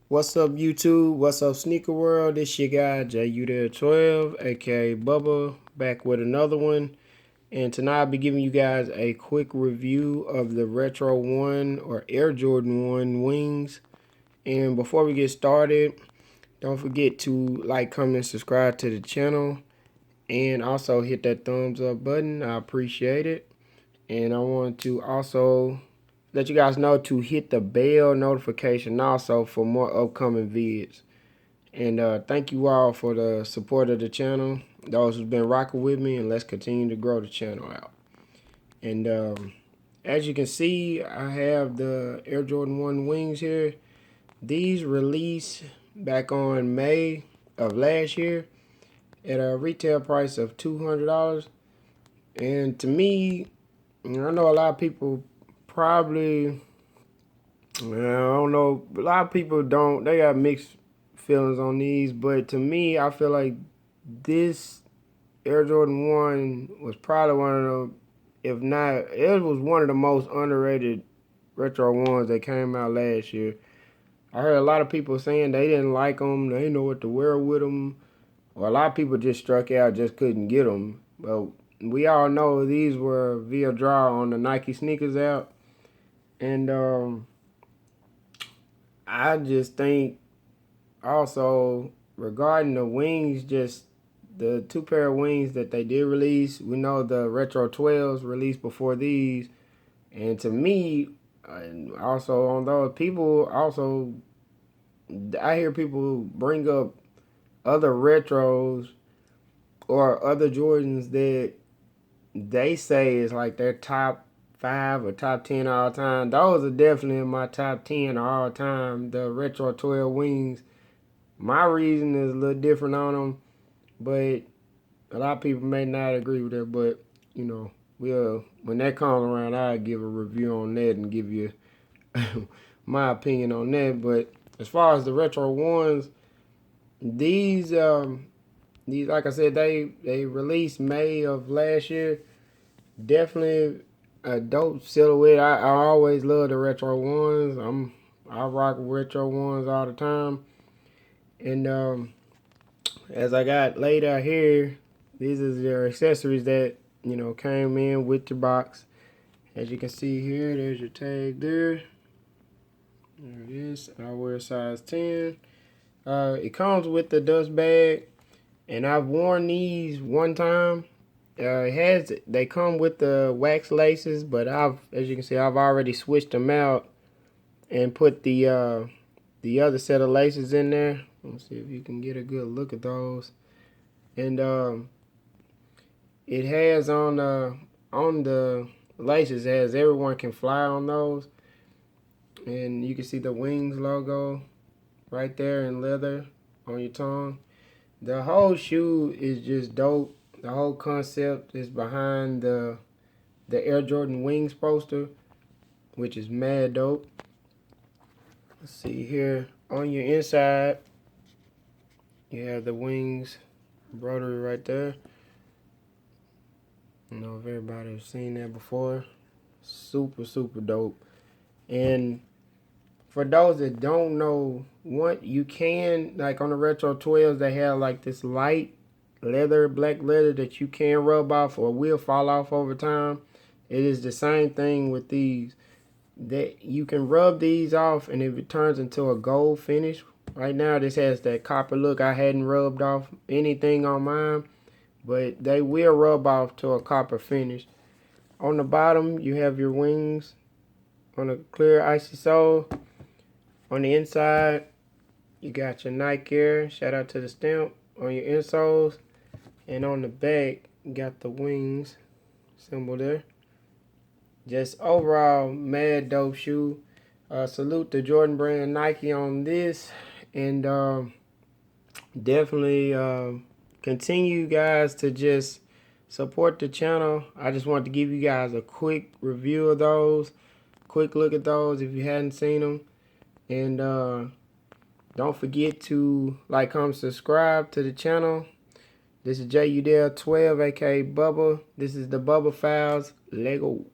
What's up, YouTube? What's up, Sneaker World? This your guy JUDare12, aka Bubba, back with another one. And tonight I'll be giving you guys a quick review of the Retro 1 or Air Jordan 1 wings. And before we get started, don't forget to like, comment, subscribe to the channel. And also hit that thumbs up button. I appreciate it. And I want to also let you guys know to hit the bell notification also for more upcoming vids. And thank you all for the support of the channel, those who've been rocking with me, and let's continue to grow the channel out. And as you can see, I have the Air Jordan 1 wings here. These released back on May of last year at a retail price of $200. And to me, I know a lot of people probably, I don't know, a lot of people don't, they got mixed feelings on these, but to me, I feel like this Air Jordan 1 was probably one of the, if not, it was one of the most underrated retro ones that came out last year. I heard a lot of people saying they didn't like them, they didn't know what to wear with them, or a lot of people just struck out, just couldn't get them. But we all know these were via draw on the Nike Sneakers app. And I just think also regarding the wings, just the two pair of wings that they did release, we know the Retro 12s released before these. And to me, also on those, people also, I hear people bring up other retros or other Jordans that they say is like their top 5 or top 10 all time. Those are definitely in my top 10 all time, the Retro 12 wings. My reason is a little different on them, but a lot of people may not agree with that. But you know, when that comes around, I'll give a review on that and give you my opinion on that. But as far as the Retro ones, these like I said, they released May of last year. Definitely a dope silhouette. I always love the retro ones. I rock retro ones all the time. And as I got laid out here, these are your accessories that came in with your box. As you can see here, there's your tag there. There it is. I wear size 10. It comes with the dust bag, and I've worn these one time. They come with the wax laces, but as you can see, I've already switched them out and put the other set of laces in there. Let's see if you can get a good look at those. And it has on the laces, it has everyone can fly on those, and you can see the wings logo right there in leather on your tongue. The whole shoe is just dope. The whole concept is behind the Air Jordan Wings poster, which is mad dope. Let's see here. On your inside, you have the wings embroidery right there. I don't know if everybody has seen that before. Super, super dope. And for those that don't know, you can, like on the Retro 12s, they have like this light leather, black leather that you can rub off or will fall off over time. It is the same thing with these. That you can rub these off, and if it turns into a gold finish, right now this has that copper look. I hadn't rubbed off anything on mine, but they will rub off to a copper finish. On the bottom, you have your wings on a clear icy sole. On the inside, you got your Nike Air, shout out to the stamp, on your insoles. And on the back, you got the wings symbol there. Just overall, mad dope shoe. Salute the Jordan Brand Nike on this. And definitely continue, guys, to just support the channel. I just wanted to give you guys a quick review of those. Quick look at those if you hadn't seen them. And don't forget to like, comment, subscribe to the channel. This is JUDare12, aka Bubba. This is the Bubba Files. Lego.